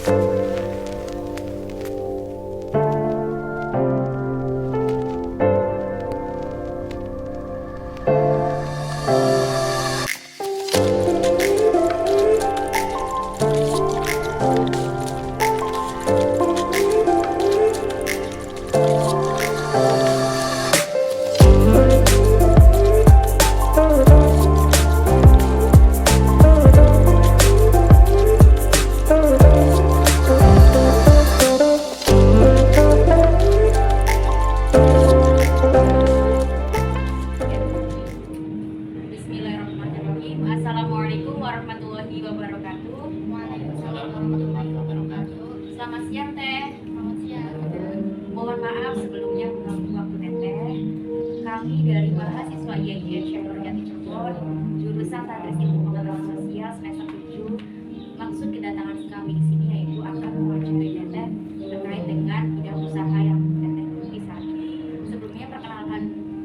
Bismillahirrahmanirrahim. Assalamualaikum warahmatullahi wabarakatuh. Waalaikumsalam warahmatullahi wabarakatuh. Selamat siang Teh. Selamat siang. Mohon maaf sebelumnya mengganggu waktu Teteh. Kami dari mahasiswa IAIN Syekh Nurjati Cirebon, jurusan Tadris Ilmu Pengetahuan Sosial semester 7. Maksud kedatangan kami di sini yaitu akan mewawancari Teteh terkait dengan bidang usaha yang Teteh geluti saat ini. Sebelumnya perkenalkan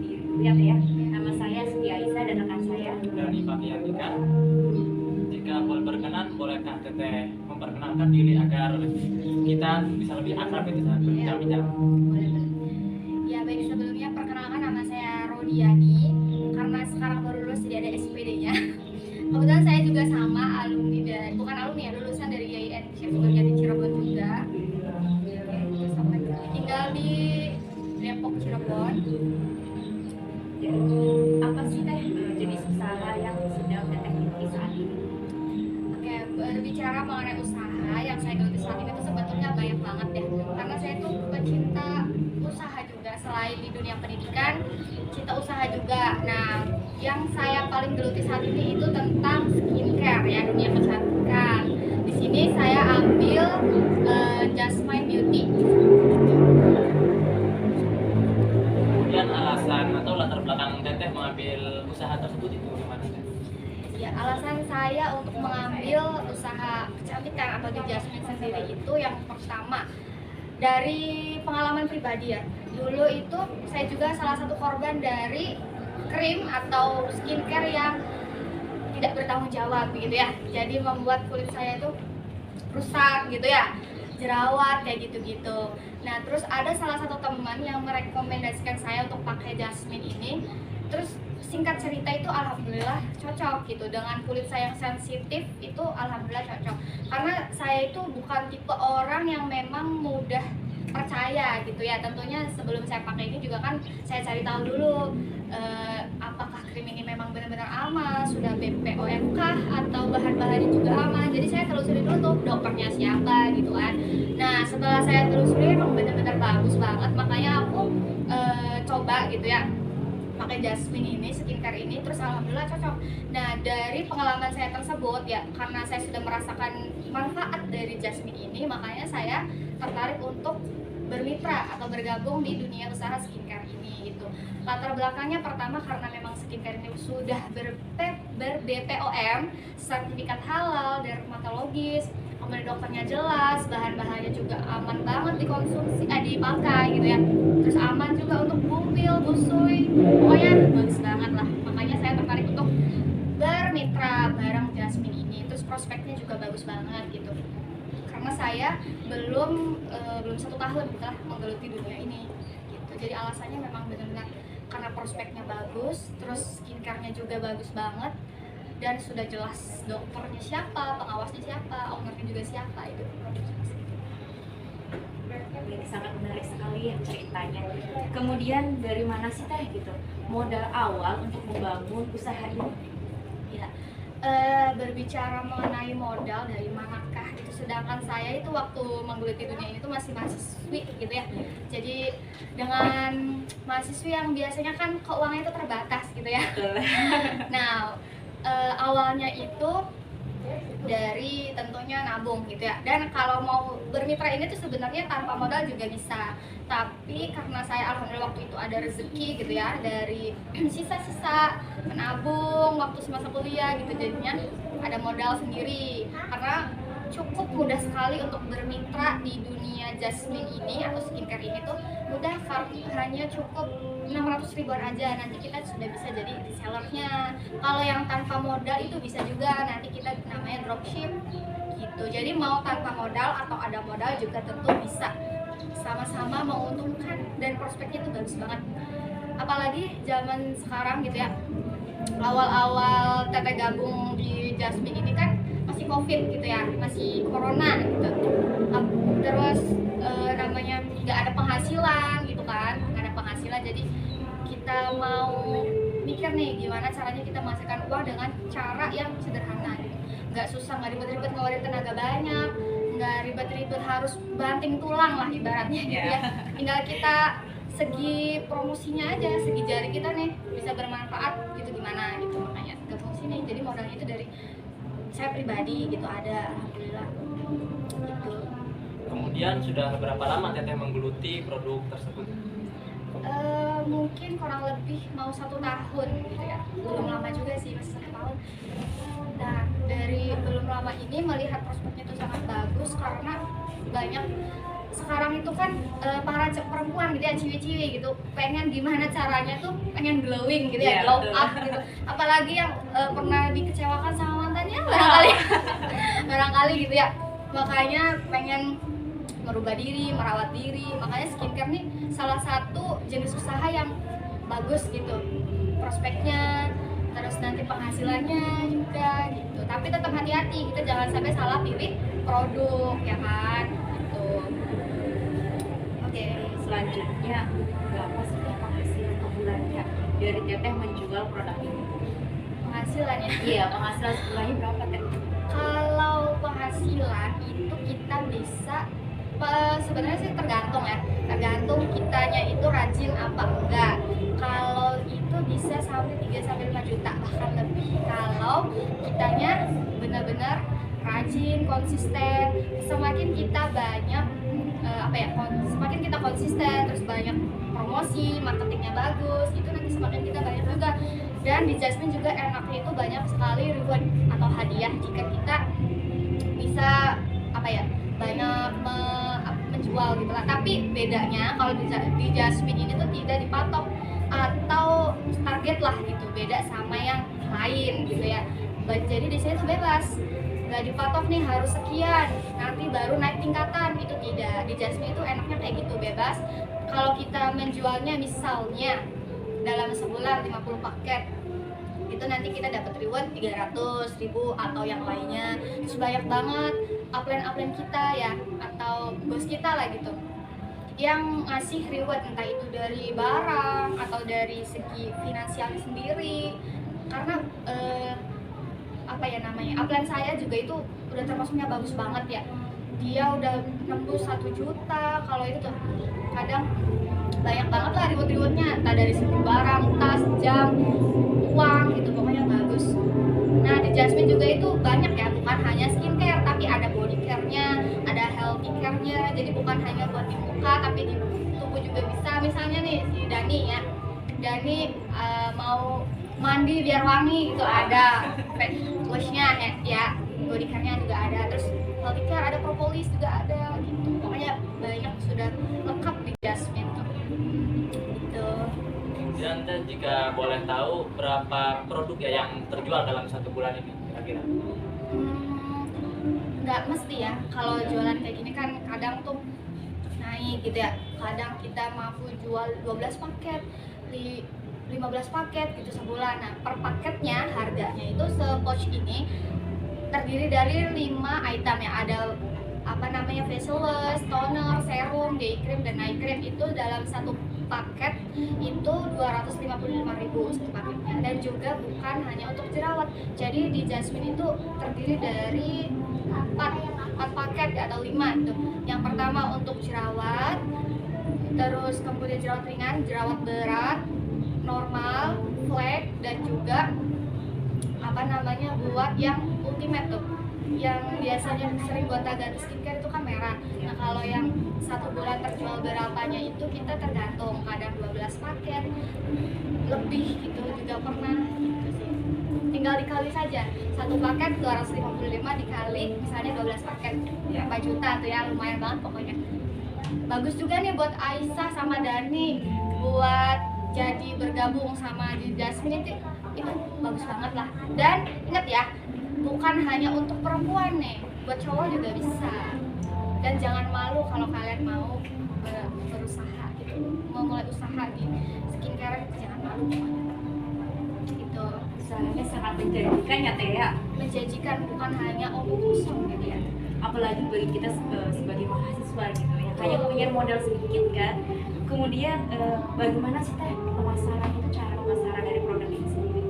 diri dulu ya Teh ya. Nama saya Siti Aisyah dan rekan saya Dari Fatih Andika. Jika boleh berkenan, bolehkah Teteh memperkenalkan diri agar kita bisa lebih akrab itu saat berbincang-bincang? Boleh. Ya baik, sebelumnya perkenalkan nama saya Rodiani. Karena sekarang baru lulus jadi ada SPD-nya. Kebetulan saya juga sama alumni dari, bukan alumni ya, lulusan dari IAIN Syekh Nurjati Cirebon juga. Terus apa lagi? Tinggal di Depok Cirebon. Ya, apa sih Teh jenis usaha yang sedang Teteh geluti saat ini? Oke, berbicara mengenai usaha yang saya geluti saat ini itu sebetulnya banyak banget ya. Karena saya tuh pecinta usaha juga, selain di dunia pendidikan, cinta usaha juga. Nah, yang saya paling geluti saat ini itu tentang skincare ya, dunia kecantikan. Di sini saya ambil Jasmine Beauty. Kemudian alasan atau latar belakang Teteh mengambil usaha tersebut itu gimana Teh? Ya, alasan saya untuk mengambil usaha kecantikan atau di Jasmine sendiri itu yang pertama dari pengalaman pribadi ya. Dulu itu saya juga salah satu korban dari krim atau skincare yang tidak bertanggung jawab begitu ya. Jadi membuat kulit saya itu rusak gitu ya, jerawat kayak gitu-gitu. Nah, terus ada salah satu teman yang merekomendasikan saya untuk pakai Jasmine ini. Terus singkat cerita itu alhamdulillah cocok gitu dengan kulit saya yang sensitif, itu alhamdulillah cocok. Karena saya itu bukan tipe orang yang memang mudah percaya gitu ya. Tentunya sebelum saya pakai ini juga kan saya cari tahu dulu apakah krim ini memang benar-benar aman, sudah BPOM kah, atau bahan-bahannya juga aman. Jadi saya telusuri dulu tuh dokternya siapa gitu kan. Nah, setelah saya telusuri emang benar-benar bagus banget, makanya aku coba gitu ya pakai Jasmine ini, skincare ini, terus alhamdulillah cocok. Nah, dari pengalaman saya tersebut ya, karena saya sudah merasakan manfaat dari Jasmine ini, makanya saya tertarik untuk bermitra atau bergabung di dunia usaha skincare ini gitu. Latar belakangnya pertama karena memang skincare ini sudah ber-BPOM, sertifikat halal, dermatologis, kemudian dokternya jelas, bahan-bahannya juga aman banget dikonsumsi, dipakai gitu ya. Terus aman juga untuk bumil, busui, pokoknya bagus banget lah. Makanya saya tertarik untuk bermitra bareng Jasmine ini. Terus prospeknya juga bagus banget gitu. Karena saya belum 1 tahun telah menggeluti dunia ini gitu. Jadi alasannya memang benar-benar karena prospeknya bagus, terus skincare-nya juga bagus banget, dan sudah jelas dokternya siapa, pengawasnya siapa, ownernya juga siapa itu. Ini sangat menarik sekali ya ceritanya. Kemudian dari mana sih Teh gitu modal awal untuk membangun usaha ini? Ya, berbicara mengenai modal dari manakah itu, sedangkan saya itu waktu menggeluti dunia ini tuh masih mahasiswi gitu ya. Jadi dengan mahasiswi yang biasanya kan keuangannya itu terbatas gitu ya. Nah, awalnya itu dari tentunya nabung gitu ya. Dan kalau mau bermitra ini tuh sebenarnya tanpa modal juga bisa. Tapi karena saya alhamdulillah waktu itu ada rezeki gitu ya, dari sisa-sisa menabung waktu semasa kuliah gitu, jadinya ada modal sendiri. Karena cukup mudah sekali untuk bermitra di dunia Jasmine ini atau skincare ini tuh mudah, hanya cukup 600 ribuan aja, nanti kita sudah bisa jadi resellernya. Kalau yang tanpa modal itu bisa juga, nanti kita namanya dropship gitu. Jadi mau tanpa modal atau ada modal juga tentu bisa, sama-sama menguntungkan dan prospeknya itu bagus banget. Apalagi zaman sekarang gitu ya, awal-awal Teteh gabung di Jasmine ini kan masih COVID gitu ya, masih corona gitu. Terus namanya nggak ada penghasilan gitu kan, nggak ada penghasilan, jadi kita mau mikir nih gimana caranya kita menghasilkan uang dengan cara yang sederhana gitu. Nggak susah, nggak ribet-ribet ngeluarin tenaga banyak, nggak ribet-ribet harus banting tulang lah ibaratnya gitu ya. Tinggal kita segi promosinya aja, segi jari kita nih bisa bermanfaat gitu gimana gitu, makanya gabung sini. Jadi modalnya itu dari saya pribadi gitu, ada alhamdulillah gitu. Kemudian sudah berapa lama Teteh menggeluti produk tersebut? Mungkin kurang lebih mau 1 tahun gitu ya, belum lama juga sih, masih 1 tahun. Nah dari belum lama ini melihat prospeknya itu sangat bagus karena banyak sekarang itu kan para perempuan gitu ya, ciwi-ciwi gitu, pengen gimana caranya tuh pengen glowing gitu ya, glow up gitu. Apalagi yang pernah dikecewakan sama mantannya barangkali gitu ya, makanya pengen merubah diri, merawat diri. Makanya skincare nih salah satu jenis usaha yang bagus gitu, prospeknya, terus nanti penghasilannya juga gitu. Tapi tetap hati-hati, kita jangan sampai salah pilih produk ya kan gitu. Oke. Selanjutnya, berapa sih penghasilan per bulannya dari Teteh menjual produk ini? Penghasilannya. Iya, penghasilan sebulannya berapa Teh? Kalau penghasilan itu kita bisa sebenarnya sih tergantung ya, tergantung kitanya itu rajin apa enggak. Kalau itu bisa sampai 3-5 juta bahkan lebih kalau kitanya benar-benar rajin, konsisten. Semakin kita banyak semakin kita konsisten, terus banyak promosi, marketingnya bagus, itu nanti semakin kita banyak juga. Dan di Jasmine juga enaknya itu banyak sekali reward atau hadiah jika kita bisa banyak menjual gitu lah. Tapi bedanya kalau di Jasmine ini tuh tidak dipatok atau target lah gitu, beda sama yang lain gitu ya. Jadi di sini tuh bebas, nggak dipatok nih harus sekian nanti baru naik tingkatan, itu tidak. Di Jasmine itu enaknya kayak gitu, bebas. Kalau kita menjualnya misalnya dalam sebulan 50 paket itu nanti kita dapat reward 300.000 atau yang lainnya. Terus banyak banget upline kita ya, atau bos kita lah gitu, yang ngasih reward, entah itu dari barang atau dari segi finansial sendiri. Karena upline saya juga itu udah termasuknya bagus banget ya, dia udah nembus 1 juta. Kalau itu tuh kadang banyak banget lah reward-rewardnya, entah dari segi barang, tas, jam, uang gitu, pokoknya bagus. Nah di Jasmine juga itu banyak ya, bukan hanya skincare tapi ada body care-nya, ada healthy care-nya. Jadi bukan hanya buat di muka tapi di tubuh juga bisa. Misalnya nih si Dani ya, Dani mau mandi biar wangi itu ada face wash-nya ya, body care-nya juga ada, terus healthy care ada, propolis juga ada gitu. Pokoknya banyak, sudah lengkap di Jasmine tuh gitu. Kemudian Teh, jika boleh tahu berapa produk ya yang terjual dalam 1 bulan ini kira-kira? Nggak mesti ya, kalau jualan kayak gini kan kadang tuh naik gitu ya. Kadang kita mampu jual 12 paket, 15 paket gitu sebulan. Nah per paketnya harganya itu se-pouch ini terdiri dari 5 item ya. Ada facial wash, toner, serum, day cream, dan night cream. Itu dalam 1 paket itu 255.000 satu paketnya. Dan juga bukan hanya untuk jerawat. Jadi di Jasmine itu terdiri dari 4 paket atau 5 gitu. Yang pertama untuk jerawat, terus kemudian jerawat ringan, jerawat berat, normal, flek, dan juga buat yang ultimate tuh, yang biasanya sering buat ganti skincare itu kan merah. Nah kalau yang 1 bulan terjual berapanya itu kita tergantung, kadang 12 paket lebih gitu juga pernah gitu sih. Tinggal dikali saja, 1 paket 255 dikali misalnya 12 paket ya 4 juta tuh ya, lumayan banget pokoknya. Bagus juga nih buat Aisyah sama Dani buat jadi bergabung sama di Jasmine itu bagus banget lah. Dan ingat ya, bukan hanya untuk perempuan nih, buat cowok juga bisa. Dan jangan malu kalau kalian mau berusaha gitu, mau mulai usaha di skincare, jangan malu pokoknya gitu. Usahanya sangat menjanjikan ya Teh ya. Menjanjikan, bukan hanya omong kosong gitu ya. Apalagi bagi kita sebagai mahasiswa gitu ya, hanya punya modal sedikit kan. Kemudian bagaimana sih Teh pemasaran itu, cara pemasaran dari produk ini sendiri?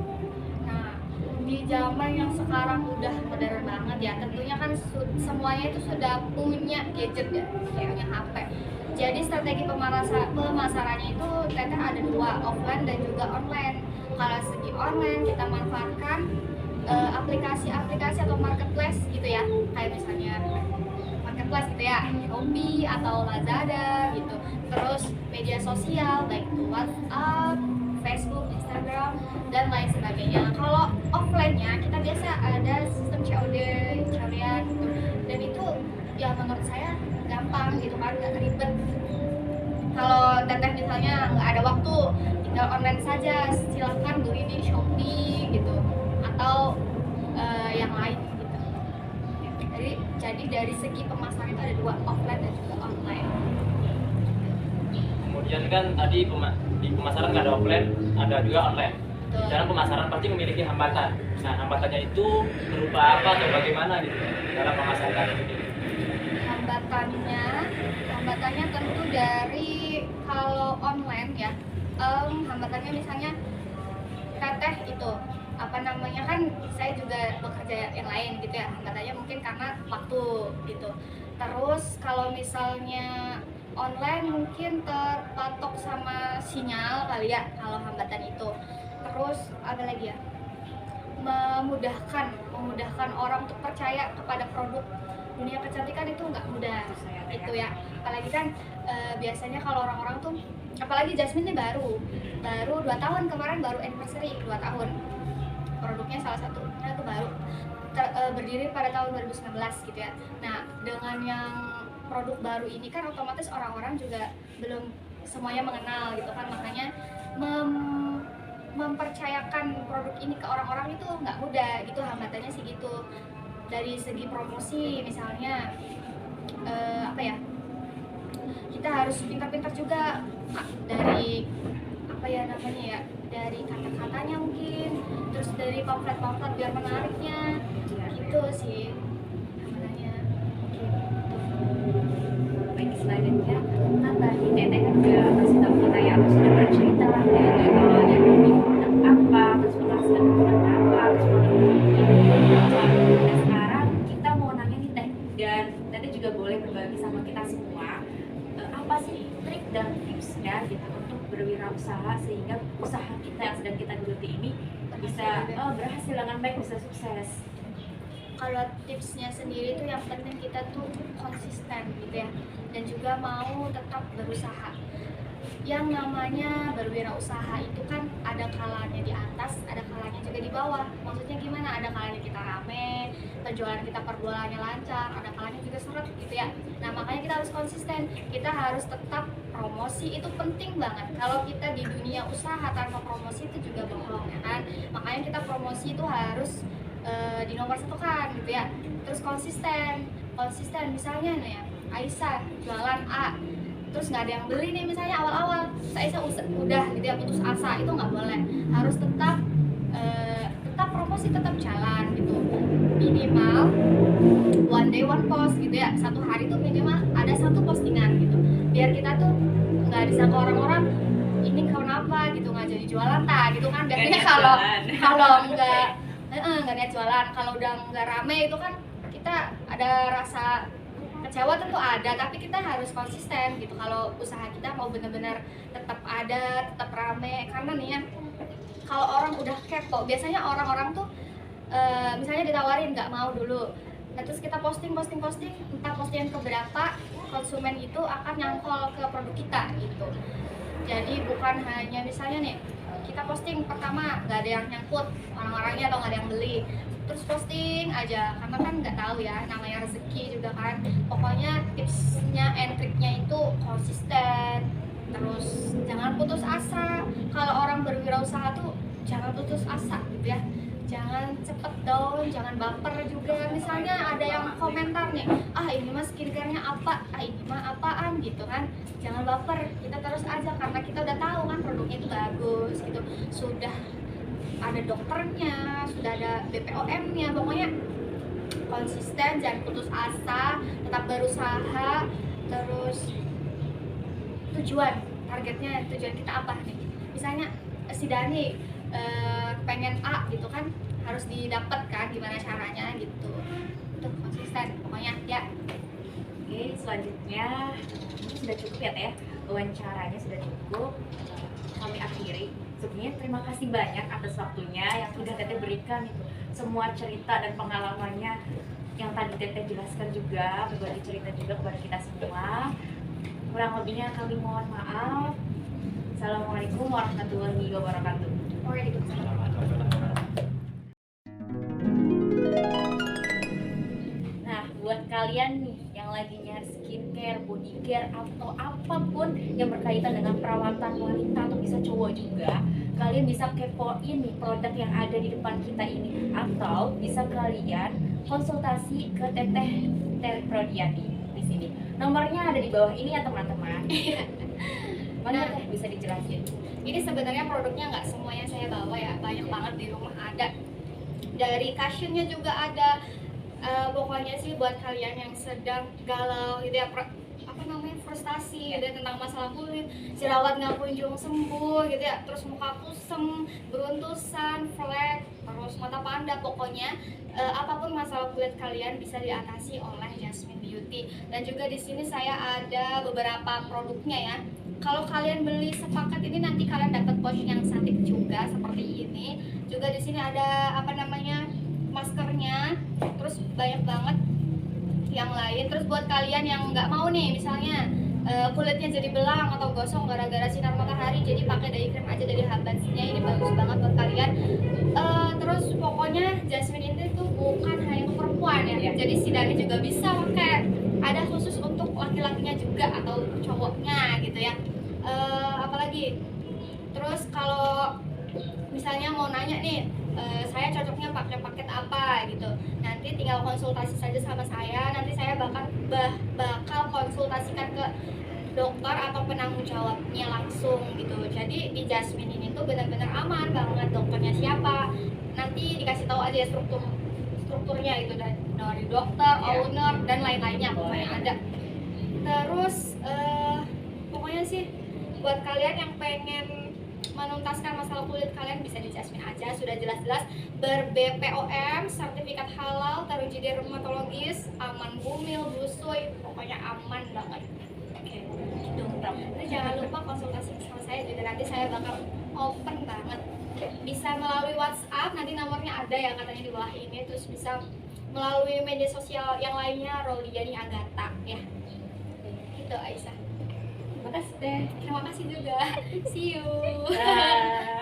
Nah, di zaman yang sekarang udah modern banget ya, tentunya kan semuanya itu sudah punya gadget ya, punya HP. Jadi strategi pemasarannya itu Teteh ada dua, offline dan juga online. Kalau segi online kita manfaatkan aplikasi-aplikasi atau marketplace gitu ya, kayak misalnya marketplace gitu ya, Shopee atau Lazada gitu. Terus media sosial baik itu WhatsApp, Facebook, Instagram dan lain sebagainya. Kalau offline-nya kita biasa ada sistem COD, carian gitu. Dan itu ya menurut saya gampang gitu kan, nggak ribet. Kalau Teteh misalnya nggak ada waktu, tinggal online saja, silahkan beli di Shopee gitu atau yang lain gitu. Jadi dari segi pemasaran itu ada dua, offline dan juga online. Kemudian kan tadi di pemasaran nggak ada offline, ada juga online. Betul. Dalam pemasaran pasti memiliki hambatan. Nah, hambatannya itu berupa apa atau bagaimana gitu dalam pemasaran ini? Hambatannya tentu dari kalau online ya, hambatannya misalnya Teteh itu apa namanya, kan saya juga bekerja yang lain gitu ya, hambatannya mungkin karena waktu gitu. Terus kalau misalnya online mungkin terpatok sama sinyal kali ya kalau hambatan itu. Terus ada lagi ya, memudahkan orang untuk percaya kepada produk. Dunia kecantikan itu nggak mudah itu ya, apalagi kan biasanya kalau orang-orang tuh, apalagi Jasmine ini baru 2 tahun, kemarin baru anniversary 2 tahun produknya, salah satunya itu baru berdiri pada tahun 2019 gitu ya. Nah, dengan yang produk baru ini kan otomatis orang-orang juga belum semuanya mengenal gitu kan, makanya mempercayakan produk ini ke orang-orang itu nggak mudah gitu, hambatannya sih gitu. Dari segi promosi misalnya apa ya, kita harus pintar-pintar juga dari apa ya namanya ya, dari kata-katanya mungkin, terus dari pamflet-pamflet biar menariknya gitu sih namanya. Baik, selanjutnya kan tadi Teteh kan udah kasih tahu kita ya, sudah bercerita lah dari awalnya dari produk apa, terus penghasilan produk apa, terus produk ini. Dan sekarang kita mau nanya nih Teh, dan Teteh juga boleh berbagi sama kita semua apa sih trik dan tipsnya gitu untuk berwirausaha sehingga usaha kita yang sedang kita geluti ini bisa berhasil dengan baik, bisa sukses. Kalau tipsnya sendiri itu yang penting kita tuh konsisten gitu ya, dan juga mau tetap berusaha. Yang namanya berwirausaha itu kan ada kalanya di atas, ada kalanya juga di bawah. Maksudnya gimana? Ada kalanya kita rame, penjualan kita per bulannya lancar, ada kalanya juga seret gitu ya. Nah, makanya kita harus konsisten. Kita harus tetap promosi, itu penting banget. Kalau kita di dunia usaha tanpa promosi itu juga bohong ya kan. Makanya kita promosi itu harus di nomor satu kan gitu ya. Terus konsisten misalnya nih ya, Aisyah jualan A, terus nggak ada yang beli nih misalnya awal-awal, saya udah gitu ya putus asa, itu nggak boleh. Harus tetap promosi, tetap jalan gitu, minimal one day one post gitu ya, satu hari tuh minimal ada satu postingan gitu, biar kita tuh nggak disangka orang-orang ini kenapa gitu nggak jadi jualan gitu kan. Biasanya kalau nggak niat jualan, kalau udah nggak rame itu kan kita ada rasa kecewa, tentu ada, tapi kita harus konsisten gitu. Kalau usaha kita mau benar-benar tetap ada, tetap rame, karena nih ya, kalau orang udah kepo, biasanya orang-orang tuh misalnya ditawarin nggak mau dulu, nah terus kita posting, entah postingan keberapa, konsumen itu akan nyangkol ke produk kita gitu. Jadi bukan hanya misalnya nih kita posting pertama nggak ada yang nyangkut orang-orangnya atau nggak ada yang beli, terus posting aja, karena kan nggak tahu ya, namanya rezeki juga kan. Pokoknya tipsnya and triknya itu konsisten, terus jangan putus asa. Kalau orang berwirausaha tuh jangan putus asa gitu ya, jangan cepet down, jangan baper juga. Misalnya ada yang komentar nih, ah ini mah skincare-nya apa, ah ini mah apaan gitu kan. Jangan baper, kita terus aja karena kita udah tahu kan produknya itu bagus gitu. Sudah ada dokternya, sudah ada BPOM-nya, pokoknya konsisten, jangan putus asa, tetap berusaha. Terus tujuan kita apa nih? Misalnya si Dani pengen A gitu kan, harus didapat kan, gimana caranya gitu. Itu konsisten pokoknya ya. Oke, selanjutnya ini sudah cukup ya Teh, wawancaranya sudah cukup, kami akhiri. Sebenarnya terima kasih banyak atas waktunya yang sudah Teteh berikan itu, semua cerita dan pengalamannya yang tadi Teteh jelaskan juga, berbagi cerita juga kepada kita semua. Kurang lebihnya kami mohon maaf. Assalamualaikum warahmatullahi wabarakatuh. Waalaikumsalam. Nah, buat kalian nih yang lagi nyari skincare, body care, atau apapun yang berkaitan dengan perawatan wanita atau bisa cowok juga, kalian bisa kepoin nih produk yang ada di depan kita ini, atau bisa kalian konsultasi ke Teteh Terry Prodiani di sini. Nomornya ada di bawah ini ya teman-teman. Mana Teh bisa dijelasin? Ini sebenarnya produknya nggak semuanya saya bawa ya, banyak banget di rumah ada. Dari cushionnya juga ada. Pokoknya sih buat kalian yang sedang galau gitu ya, frustasi gitu ya, tentang masalah kulit, jerawat nggak kunjung sembuh gitu ya, terus muka kusem, beruntusan, flek, terus mata panda, pokoknya apapun masalah kulit kalian bisa diatasi oleh Jasmine Beauty. Dan juga di sini saya ada beberapa produknya ya. Kalau kalian beli sepaket ini nanti kalian dapat pouch yang cantik juga seperti ini. Juga di sini ada maskernya, terus banyak banget yang lain. Terus buat kalian yang nggak mau nih, misalnya kulitnya jadi belang atau gosong gara-gara sinar matahari, jadi pakai day cream aja dari Habatsnya, ini bagus banget buat kalian. Terus pokoknya Jasmine ini tuh bukan hanya untuk perempuan ya, jadi si Dani juga bisa pakai, ada khusus untuk laki-lakinya juga atau cowoknya gitu ya. Apalagi terus kalau misalnya mau nanya nih, saya cocoknya pakai paket apa gitu, nanti tinggal konsultasi saja sama saya, nanti saya bakal konsultasikan ke dokter atau penanggung jawabnya langsung gitu. Jadi di Jasmine ini tuh benar-benar aman banget, dokternya siapa nanti dikasih tahu aja ya, strukturnya gitu, dari dokter, owner dan lain-lainnya pokoknya ada. Terus pokoknya sih buat kalian yang pengen menuntaskan masalah kulit kalian bisa di Jasmine aja, sudah jelas-jelas ber-BPOM, sertifikat halal, teruji dermatologis, aman bumil, busui, pokoknya aman banget. Oke, gitu. Nanti jangan lupa konsultasi sama saya juga, nanti saya bakal open banget. Bisa melalui WhatsApp, nanti nomornya ada ya katanya di bawah ini, terus bisa melalui media sosial yang lainnya, Roliani Agatha ya. Gitu Aisyah. Terima kasih Teh. Terima kasih juga. See you. Bye.